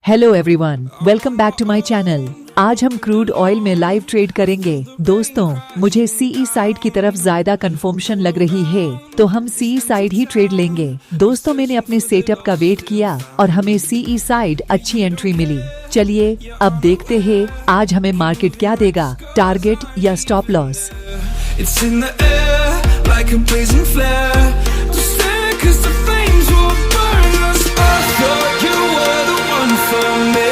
Hello everyone, welcome back to my channel. आज हम crude oil में लाइव ट्रेड करेंगे। दोस्तों, मुझे सीई साइड की तरफ ज्यादा कंफर्मेशन लग रही है, तो हम सीई साइड ही ट्रेड लेंगे। दोस्तों, मैंने अपने सेटअप का वेट किया और हमें सीई साइड अच्छी एंट्री मिली। चलिए अब देखते हैं आज हमें मार्केट क्या देगा, टारगेट या stop loss. It's in the air like a blazing flare. Don't stare 'cause the flames will burn us. I thought you were the one for me.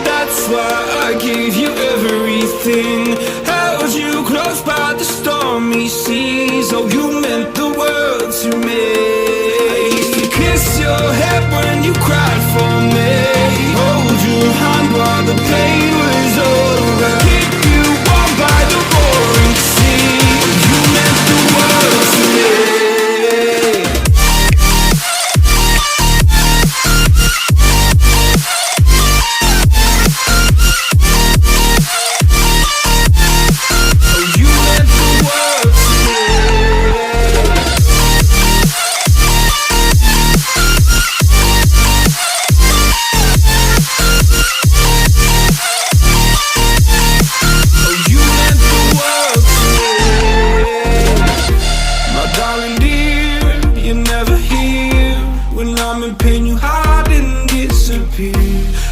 That's why I gave you everything. Held you close by the stormy seas. Oh, you meant the world to me. I used to kiss your head when you cried for me. Hold your hand while the pain was over. Keep you warm by the roaring sea.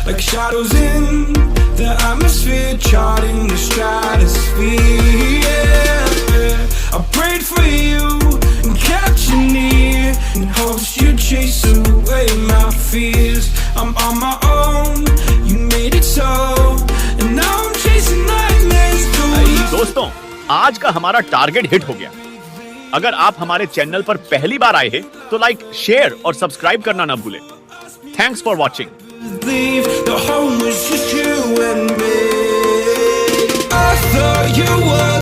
Like shadows in the atmosphere, charting the stratosphere. Yeah. I prayed for you and kept you near in hopes you'd chase away my fears. I'm on my own, you made it so, and now I'm chasing nightmares too. दोस्तों, आज का हमारा target hit हो गया। अगर आप हमारे channel पर पहली बार आए हैं तो लाइक, शेयर और सब्सक्राइब करना ना भूलें। Thanks for watching. Leave